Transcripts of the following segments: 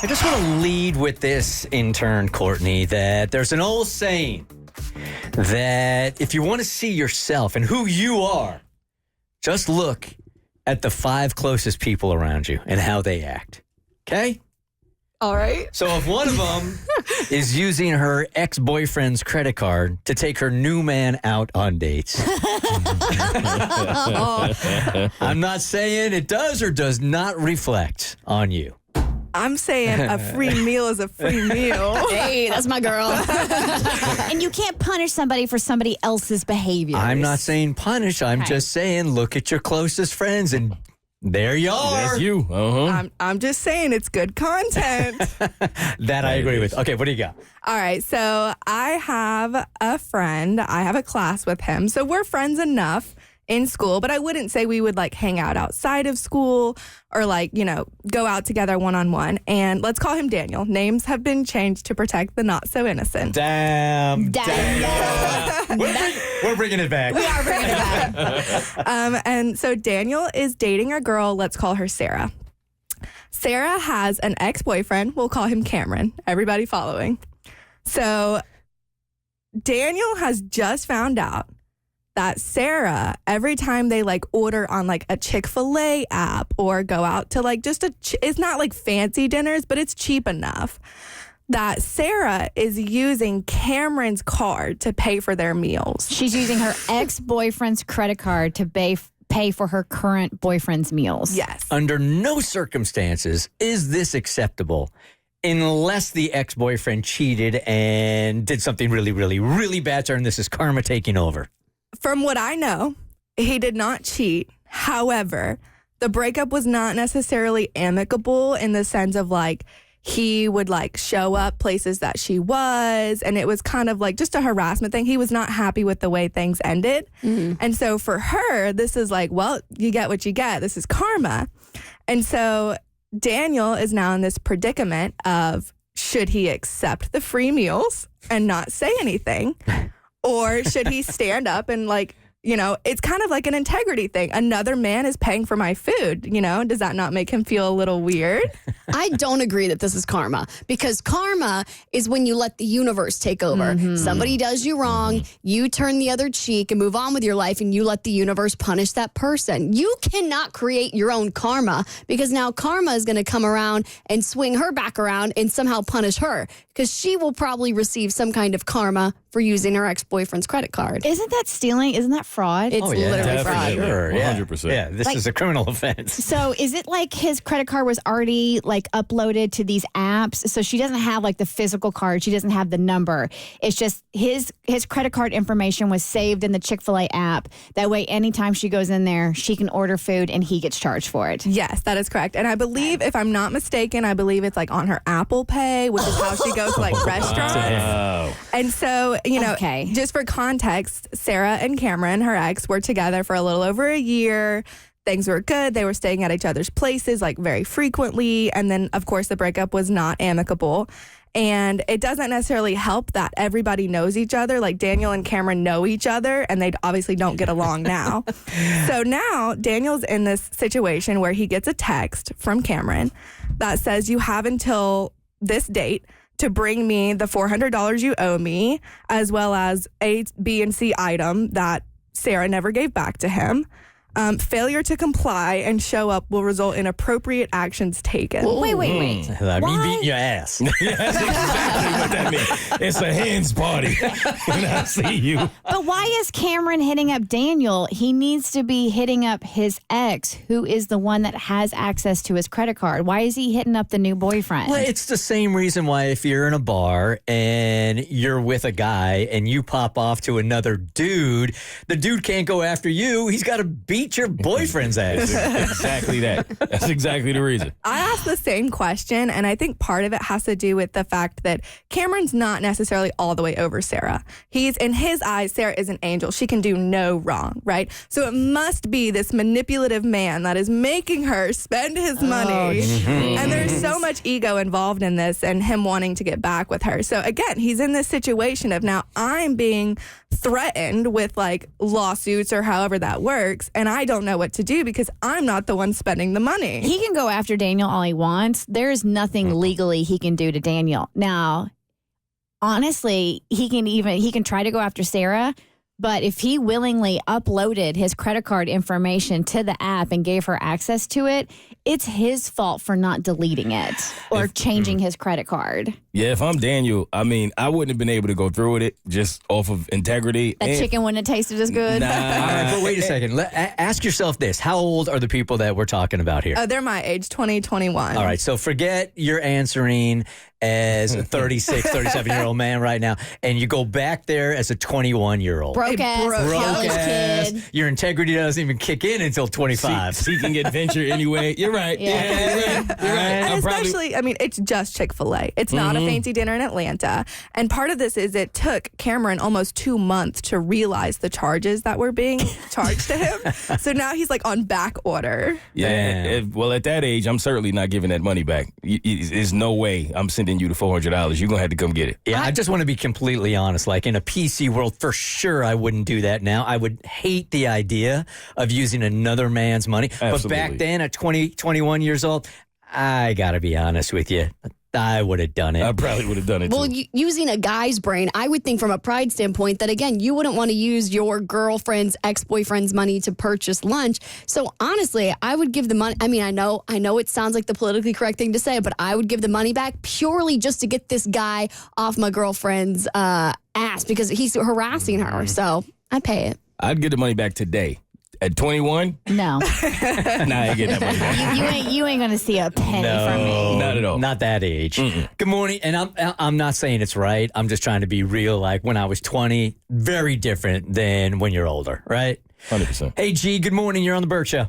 I just want to lead with this, intern Courtney, that there's an old saying that if you want to see yourself and who you are, just look at the 5 closest people around you and how they act. Okay? All right. So if one of them is using her ex-boyfriend's credit card to take her new man out on dates, I'm not saying it does or does not reflect on you. I'm saying a free meal is a free meal. Hey, that's my girl. And you can't punish somebody for somebody else's behavior. I'm not saying punish. I'm just saying look at your closest friends and there you are. That's you. I'm just saying it's good content. That I agree with. Okay, what do you got? All right. So I have a friend. I have a class with him. So we're friends enough in school, but I wouldn't say we would like hang out outside of school or like, go out together one-on-one. And let's call him Daniel. Names have been changed to protect the not so innocent. Damn. We're bringing it back. We are bringing it back. And so Daniel is dating a girl. Let's call her Sarah. Sarah has an ex-boyfriend. We'll call him Cameron. Everybody following? So Daniel has just found out that Sarah, every time they like order on like a Chick-fil-A app or go out to like just it's not like fancy dinners, but it's cheap enough, that Sarah is using Cameron's card to pay for their meals. She's using her ex-boyfriend's credit card to pay for her current boyfriend's meals. Yes. Under no circumstances is this acceptable unless the ex-boyfriend cheated and did something really, really, really bad to her, and this is karma taking over. From what I know, he did not cheat. However, the breakup was not necessarily amicable in the sense of like he would like show up places that she was, and it was kind of like just a harassment thing. He was not happy with the way things ended. Mm-hmm. And so for her, this is like, well, you get what you get. This is karma. And so Daniel is now in this predicament of should he accept the free meals and not say anything? Or should he stand up and like, it's kind of like an integrity thing. Another man is paying for my food, Does that not make him feel a little weird? I don't agree that this is karma, because karma is when you let the universe take over. Mm-hmm. Somebody does you wrong, you turn the other cheek and move on with your life, and you let the universe punish that person. You cannot create your own karma, because now karma is going to come around and swing her back around and somehow punish her, because she will probably receive some kind of karma for using her ex-boyfriend's credit card. Isn't that stealing? Isn't that fraud? It's literally fraud. Sure, 100%. Yeah, this is a criminal offense. So is it like his credit card was already like uploaded to these apps? So she doesn't have like the physical card. She doesn't have the number. It's just his credit card information was saved in the Chick-fil-A app. That way, anytime she goes in there, she can order food and he gets charged for it. Yes, that is correct. And I believe, if I'm not mistaken, it's like on her Apple Pay, which is how she goes to like restaurants. Wow. And so, just for context, Sarah and Cameron, her ex, were together for a little over a year. Things were good. They were staying at each other's places like very frequently. And then, of course, the breakup was not amicable. And it doesn't necessarily help that everybody knows each other. Like Daniel and Cameron know each other, and they obviously don't get along now. So now Daniel's in this situation where he gets a text from Cameron that says, you have until this date to bring me the $400 you owe me, as well as A, B, and C item that Sarah never gave back to him. Failure to comply and show up will result in appropriate actions taken. Wait. Me beating your ass. That's exactly what that means. It's a hands party. And I see you. But why is Cameron hitting up Daniel? He needs to be hitting up his ex, who is the one that has access to his credit card. Why is he hitting up the new boyfriend? Well, it's the same reason why if you're in a bar and you're with a guy and you pop off to another dude, the dude can't go after you. He's got to beat your boyfriend's ass. Exactly that. That's exactly the reason. I asked the same question, and I think part of it has to do with the fact that Cameron's not necessarily all the way over Sarah. In his eyes, Sarah is an angel. She can do no wrong, right? So it must be this manipulative man that is making her spend his money. And there's so much ego involved in this and him wanting to get back with her. So again, he's in this situation of now I'm being threatened with like lawsuits or however that works, and and I don't know what to do because I'm not the one spending the money. He can go after Daniel all he wants. There's nothing legally he can do to Daniel. Now, honestly, he can try to go after Sarah, but if he willingly uploaded his credit card information to the app and gave her access to it, it's his fault for not deleting it or changing his credit card. Yeah, if I'm Daniel, I mean, I wouldn't have been able to go through with it just off of integrity. That chicken wouldn't have tasted as good. Nah. All right, but wait a second. Ask yourself this. How old are the people that we're talking about here? They're my age, 20, 21. All right, so forget you're answering as a 36, 37-year-old man right now, and you go back there as a 21-year-old. Broke ass, college kid. Your integrity doesn't even kick in until 25. Seeking adventure anyway. You're right. Yeah. Yeah, you're right. You're right. And especially, I mean, it's just Chick-fil-A. It's not a fancy dinner in Atlanta. And part of this is it took Cameron almost 2 months to realize the charges that were being charged to him. So now he's like on back order. Yeah. Well, at that age, I'm certainly not giving that money back. There's no way I'm sending you the $400. You're going to have to come get it. Yeah, I just want to be completely honest. Like in a PC world, for sure, I wouldn't do that now. I would hate the idea of using another man's money. Absolutely. But back then at 20, 21 years old, I got to be honest with you. I would have done it. I probably would have done it, Well, too. using a guy's brain, I would think from a pride standpoint that, again, you wouldn't want to use your girlfriend's ex-boyfriend's money to purchase lunch. So honestly, I would give the money. I mean, I know it sounds like the politically correct thing to say, but I would give the money back purely just to get this guy off my girlfriend's ass because he's harassing her. So I'd pay it. I'd get the money back today. At 21? No. Nah, I ain't getting that money back. You ain't going to see a penny from me. Not at all. Not that age. Good morning. And I'm not saying it's right. I'm just trying to be real. Like when I was 20, very different than when you're older, right? 100%. Hey, G, good morning. You're on the Bert Show.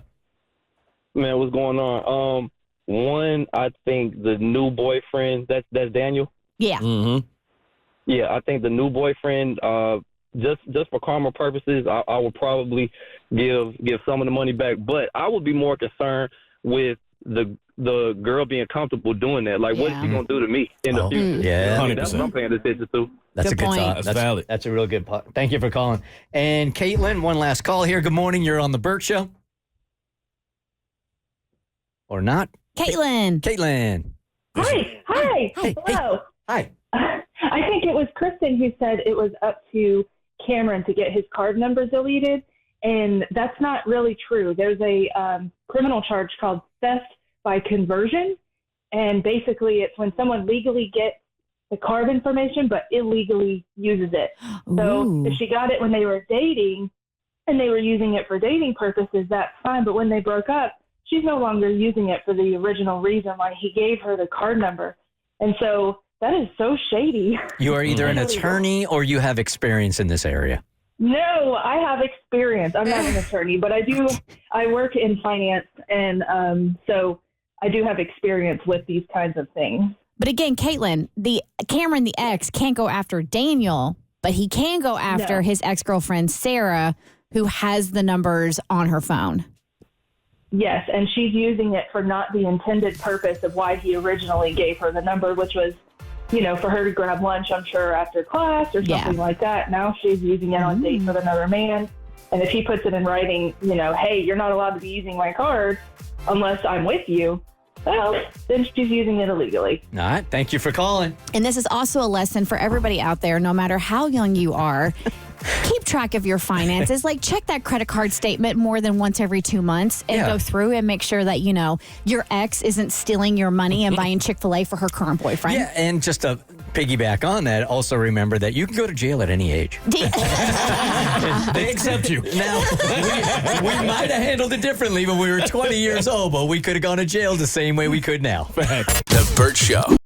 Man, what's going on? One, I think the new boyfriend, that's Daniel. Yeah. Mm-hmm. Yeah, I think the new boyfriend, just for karma purposes, I would probably give some of the money back. But I would be more concerned with the girl being comfortable doing that. Like, what is she going to do to me in the future? Yeah. I mean, that's what I'm paying attention to. That's Good a good point. thought. That's valid. That's a real good point. Thank you for calling. And Caitlin, one last call here. Good morning. You're on the Bert Show. Or not? Caitlin. Caitlin. Hi. Hello. Hi. I think it was Kristen who said it was up to Cameron to get his card number deleted, and that's not really true. There's a criminal charge called theft by conversion, and basically it's when someone legally gets the card information but illegally uses it. So Ooh. if she got it when they were dating and they were using it for dating purposes, that's fine. But when they broke up, she's no longer using it for the original reason why he gave her the card number. And so that is so shady. You are either an attorney or you have experience in this area. No, I have experience. I'm not an attorney, but I work in finance. And so I do have experience with these kinds of things. But again, Caitlin, Cameron, the ex, can't go after Daniel, but he can go after his ex-girlfriend, Sarah, who has the numbers on her phone. Yes, and she's using it for not the intended purpose of why he originally gave her the number, which was, for her to grab lunch, I'm sure, after class or something like that. Now she's using it on dates with another man. And if he puts it in writing, hey, you're not allowed to be using my card unless I'm with you, well, then she's using it illegally. All right. Thank you for calling. And this is also a lesson for everybody out there, no matter how young you are. Keep track of your finances. Like, check that credit card statement more than once every 2 months and go through and make sure that, your ex isn't stealing your money and buying Chick-fil-A for her current boyfriend. Yeah, and just to piggyback on that, also remember that you can go to jail at any age. They accept you. Now, we might have handled it differently when we were 20 years old, but we could have gone to jail the same way we could now. The Bert Show.